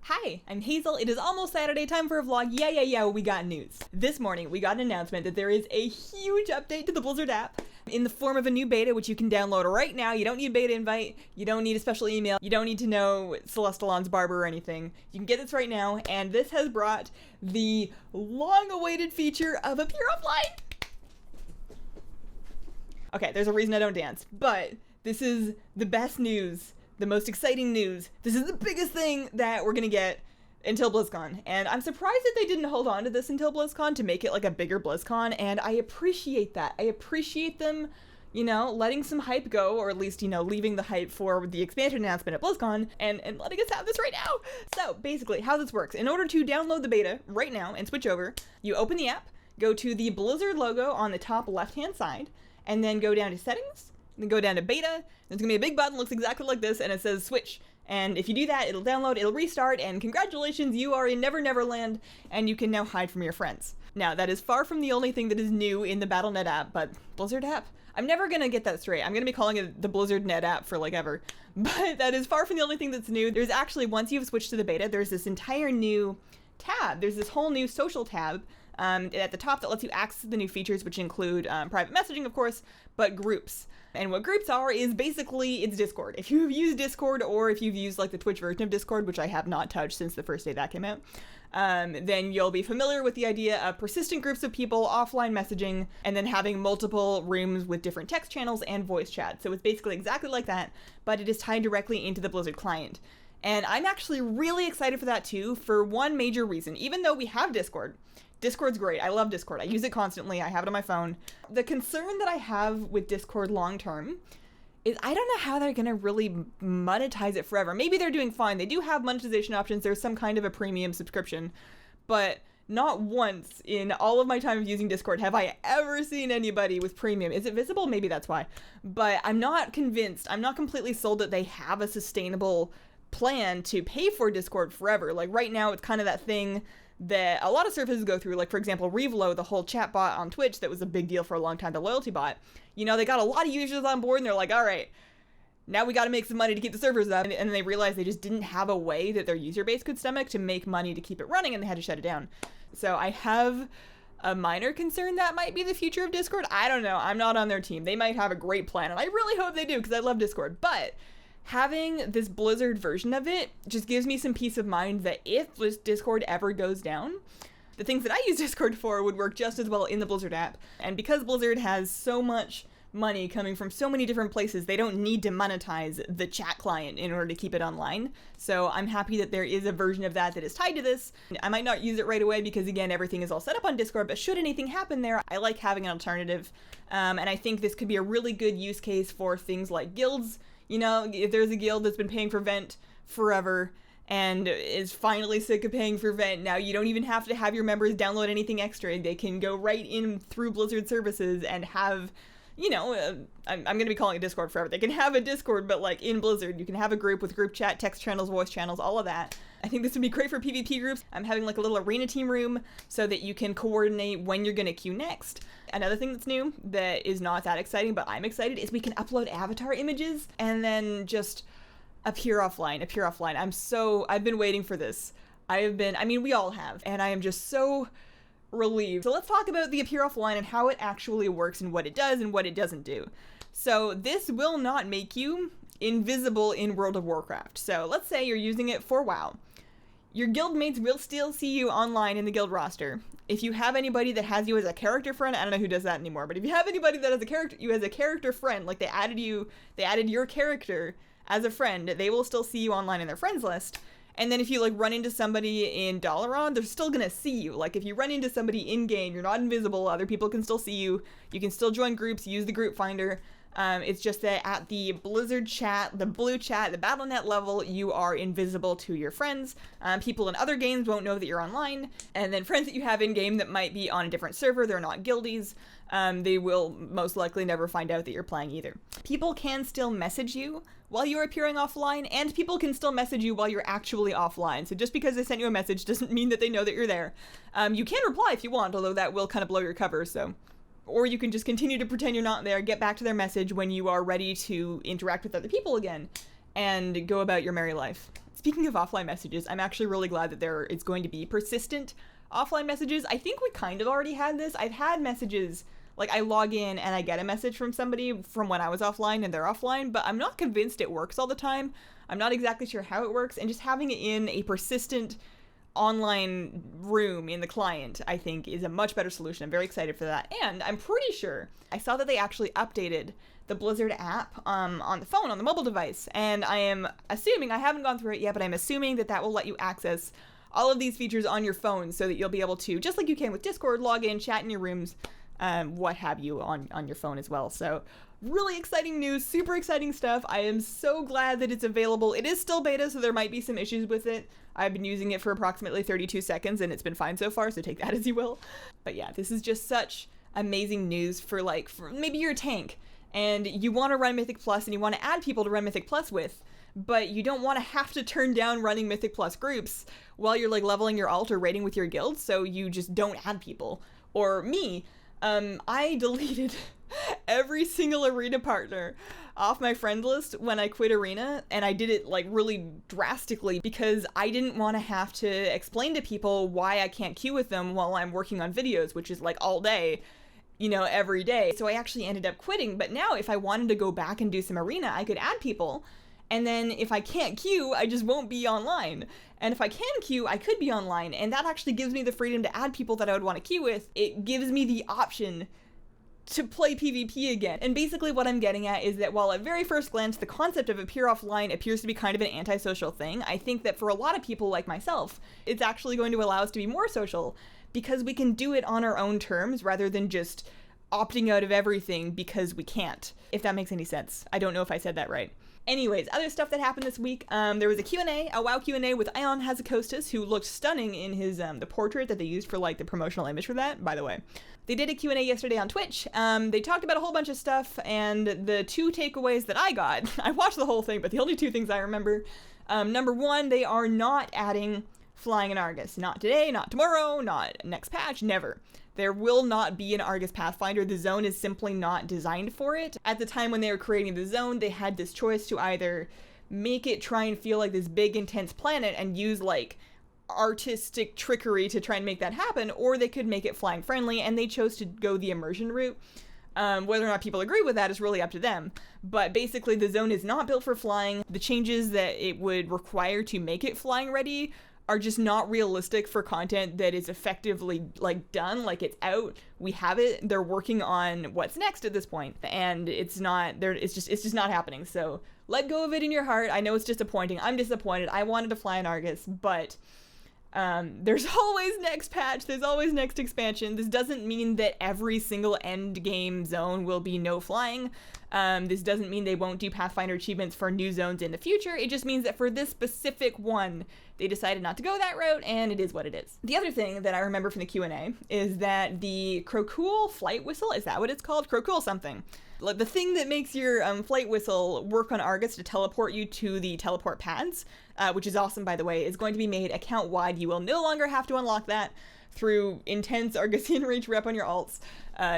Hi, I'm Hazel. It is almost Saturday, time for a vlog. Yeah, we got news. This morning, we got an announcement that there is a huge update to the Blizzard app in the form of a new beta, which you can download right now. You don't need a beta invite, you don't need a special email, you don't need to know Celestalon's barber or anything. You can get this right now, and this has brought the long-awaited feature of Appear Offline. Okay, there's a reason I don't dance, but this is the best news. The most exciting news. This is the biggest thing that we're gonna get until BlizzCon. And I'm surprised that they didn't hold on to this until BlizzCon to make it like a bigger BlizzCon, and I appreciate that. I appreciate them, letting some hype go, or at least, leaving the hype for the expansion announcement at BlizzCon and letting us have this right now. So basically, how this works, in order to download the beta right now and switch over, you open the app, go to the Blizzard logo on the top left-hand side, and then go down to settings, then go down to beta. There's gonna be a big button, looks exactly like this, and it says switch. And if you do that, it'll download, it'll restart, and congratulations, you are in Never Never Land, and you can now hide from your friends. Now, that is far from the only thing that is new in the Battle.net app, but Blizzard app? I'm never gonna get that straight. I'm gonna be calling it the Blizzard.net app for like ever. But that is far from the only thing that's new. There's actually, once you've switched to the beta, there's this entire new tab. There's this whole new social tab at the top that lets you access the new features, which include private messaging, of course, but groups. And what groups are is basically, it's Discord. If you've used Discord, or if you've used like the Twitch version of Discord, which I have not touched since the first day that came out, then you'll be familiar with the idea of persistent groups of people, offline messaging, and then having multiple rooms with different text channels and voice chat. So it's basically exactly like that, but it is tied directly into the Blizzard client. And I'm actually really excited for that too, for one major reason. Even though we have Discord, Discord's great. I love Discord. I use it constantly. I have it on my phone. The concern that I have with Discord long term is I don't know how they're going to really monetize it forever. Maybe they're doing fine. They do have monetization options. There's some kind of a premium subscription, but not once in all of my time of using Discord have I ever seen anybody with premium. Is it visible? Maybe that's why. But I'm not convinced. I'm not completely sold that they have a sustainable plan to pay for Discord forever. Like right now, it's kind of that thing that a lot of services go through, like for example Revlo, the whole chat bot on Twitch that was a big deal for a long time, the loyalty bot. They got a lot of users on board and they're like, all right, now we got to make some money to keep the servers up, and then they realized they just didn't have a way that their user base could stomach to make money to keep it running, and they had to shut it down. So I have a minor concern that might be the future of Discord. I don't know, I'm not on their team. They might have a great plan, and I really hope they do, because I love Discord, but having this Blizzard version of it just gives me some peace of mind that if Discord ever goes down, the things that I use Discord for would work just as well in the Blizzard app. And because Blizzard has so much money coming from so many different places, they don't need to monetize the chat client in order to keep it online. So I'm happy that there is a version of that is tied to this. I might not use it right away because, again, everything is all set up on Discord, but should anything happen there, I like having an alternative. And I think this could be a really good use case for things like guilds. If there's a guild that's been paying for Vent forever and is finally sick of paying for Vent, now you don't even have to have your members download anything extra. They can go right in through Blizzard services and have, I'm going to be calling it Discord forever. They can have a Discord, but like in Blizzard, you can have a group with group chat, text channels, voice channels, all of that. I think this would be great for PvP groups. I'm having like a little arena team room so that you can coordinate when you're going to queue next. Another thing that's new that is not that exciting, but I'm excited, is we can upload avatar images and then just appear offline. I've been waiting for this. We all have, and I am just so relieved. So let's talk about the Appear Offline and how it actually works and what it does and what it doesn't do. So this will not make you invisible in World of Warcraft. So let's say you're using it for WoW. Your guildmates will still see you online in the guild roster. If you have anybody that has you as a character friend, I don't know who does that anymore, but if you have anybody that has you as a character friend, like they added your character as a friend, they will still see you online in their friends list. And then if you run into somebody in Dalaran, they're still gonna see you. Like if you run into somebody in game, you're not invisible, other people can still see you. You can still join groups, use the group finder. It's just that at the Blizzard chat, the blue chat, the Battle.net level, you are invisible to your friends. People in other games won't know that you're online. And then friends that you have in game that might be on a different server, they're not guildies, they will most likely never find out that you're playing either. People can still message you while you're appearing offline, and people can still message you while you're actually offline. So just because they sent you a message doesn't mean that they know that you're there. You can reply if you want, although that will kind of blow your cover, so. Or you can just continue to pretend you're not there, get back to their message when you are ready to interact with other people again, and go about your merry life. Speaking of offline messages, I'm actually really glad that there is going to be persistent offline messages. I think we kind of already had this. I've had messages, like I log in and I get a message from somebody from when I was offline and they're offline, but I'm not convinced it works all the time. I'm not exactly sure how it works, and just having it in a persistent online room in the client, I think, is a much better solution. I'm very excited for that. And I'm pretty sure I saw that they actually updated the Blizzard app on the phone, on the mobile device. And I am assuming, I haven't gone through it yet, but I'm assuming that that will let you access all of these features on your phone so that you'll be able to, just like you can with Discord, log in, chat in your rooms, what have you on your phone as well. So really exciting news, super exciting stuff. I am so glad that it's available. It is still beta, so there might be some issues with it. I've been using it for approximately 32 seconds and it's been fine so far, so take that as you will. But yeah, this is just such amazing news for maybe you're a tank and you want to run Mythic Plus and you want to add people to run Mythic Plus with, but you don't want to have to turn down running Mythic Plus groups while you're leveling your alt or raiding with your guild, so you just don't add people. Or me, I deleted every single arena partner off my friend list when I quit arena, and I did it really drastically because I didn't want to have to explain to people why I can't queue with them while I'm working on videos, which is all day, every day. So I actually ended up quitting. But now if I wanted to go back and do some arena, I could add people, and then if I can't queue, I just won't be online. And if I can queue, I could be online, and that actually gives me the freedom to add people that I would want to queue with. It gives me the option to play PvP again. And basically what I'm getting at is that while at very first glance the concept of appear offline appears to be kind of an antisocial thing, I think that for a lot of people like myself, it's actually going to allow us to be more social because we can do it on our own terms rather than just opting out of everything because we can't, if that makes any sense. I don't know if I said that right. Anyways, other stuff that happened this week, there was a Q&A, a WoW Q&A with Ion Hazziokostas, who looked stunning in his the portrait that they used for the promotional image for that, by the way. They did a Q&A yesterday on Twitch. They talked about a whole bunch of stuff, and the two takeaways that I got, I watched the whole thing, but the only two things I remember, number one, they are not adding flying in Argus. Not today, not tomorrow, not next patch, never. There will not be an Argus Pathfinder. The zone is simply not designed for it. At the time when they were creating the zone, they had this choice to either make it try and feel like this big, intense planet and use artistic trickery to try and make that happen, or they could make it flying friendly, and they chose to go the immersion route. Whether or not people agree with that is really up to them. But basically, the zone is not built for flying. The changes that it would require to make it flying ready are just not realistic for content that is effectively done, it's out, we have it, they're working on what's next at this point, and it's just not happening. So let go of it in your heart. I know it's disappointing. I'm disappointed. I wanted to fly in Argus, but there's always next patch, there's always next expansion. This doesn't mean that every single end game zone will be no flying. This doesn't mean they won't do Pathfinder achievements for new zones in the future. It just means that for this specific one, they decided not to go that route, and it is what it is. The other thing that I remember from the Q&A is that the Crocool flight whistle, is that what it's called? Crocool something. The thing that makes your flight whistle work on Argus to teleport you to the teleport pads, which is awesome, by the way, is going to be made account-wide. You will no longer have to unlock that through intense Argusian rage rep on your alts.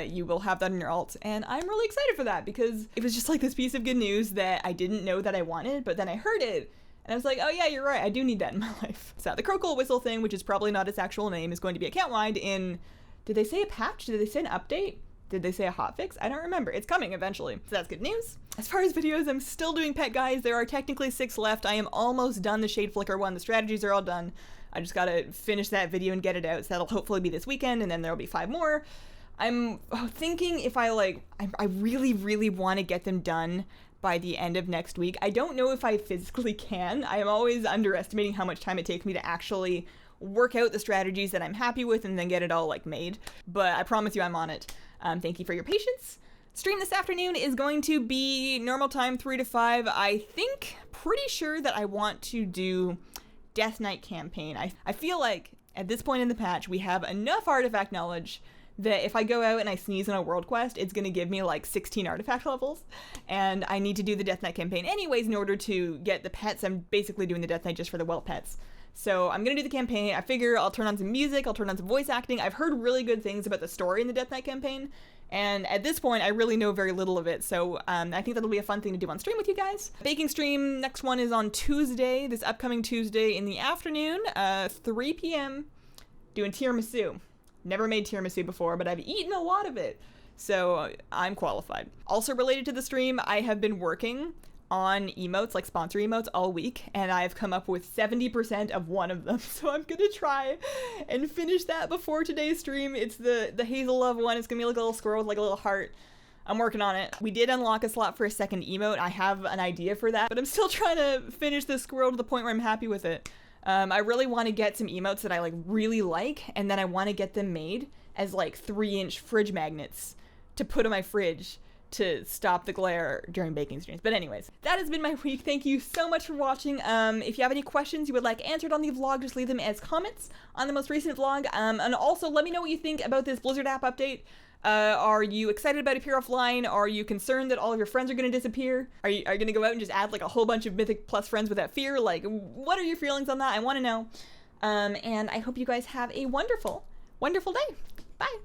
You will have that in your alt, and I'm really excited for that because it was just this piece of good news that I didn't know that I wanted, but then I heard it, and I was like, oh yeah, you're right, I do need that in my life. So the Crocool whistle thing, which is probably not its actual name, is going to be account-wide in, did they say a patch? Did they say an update? Did they say a hotfix? I don't remember. It's coming eventually. So that's good news. As far as videos, I'm still doing pet guides. There are technically 6 left. I am almost done the Shade Flicker one. The strategies are all done. I just gotta finish that video and get it out. So that'll hopefully be this weekend, and then there'll be 5 more. I'm thinking if I really, really want to get them done by the end of next week. I don't know if I physically can. I am always underestimating how much time it takes me to actually work out the strategies that I'm happy with and then get it all made. But I promise you I'm on it. Thank you for your patience. Stream this afternoon is going to be normal time 3 to 5. I think, pretty sure that I want to do Death Knight campaign. I feel like at this point in the patch we have enough artifact knowledge that if I go out and I sneeze on a world quest, it's going to give me 16 artifact levels, and I need to do the Death Knight campaign anyways in order to get the pets. I'm basically doing the Death Knight just for the well pets. So I'm gonna do the campaign. I figure I'll turn on some music, I'll turn on some voice acting. I've heard really good things about the story in the Death Knight campaign, and at this point I really know very little of it, so I think that'll be a fun thing to do on stream with you guys. Baking stream, next one is on Tuesday, this upcoming Tuesday in the afternoon, 3 p.m, doing tiramisu. Never made tiramisu before, but I've eaten a lot of it, so I'm qualified. Also related to the stream, I have been working on emotes, like sponsor emotes, all week, and I've come up with 70% of one of them, so I'm gonna try and finish that before today's stream. It's the Hazel Love one. It's gonna be like a little squirrel with like a little heart. I'm working on it. We did unlock a slot for a second emote. I have an idea for that, but I'm still trying to finish this squirrel to the point where I'm happy with it. I really want to get some emotes that I like really like, and then I want to get them made as like 3-inch fridge magnets to put in my fridge to stop the glare during baking streams. But anyways, that has been my week. Thank you so much for watching. If you have any questions you would like answered on the vlog, just leave them as comments on the most recent vlog. And also let me know what you think about this Blizzard app update. Are you excited about Appear Offline? Are you concerned that all of your friends are going to disappear? Are you going to go out and just add like a whole bunch of Mythic Plus friends without fear? Like, what are your feelings on that? I want to know. And I hope you guys have a wonderful, wonderful day. Bye.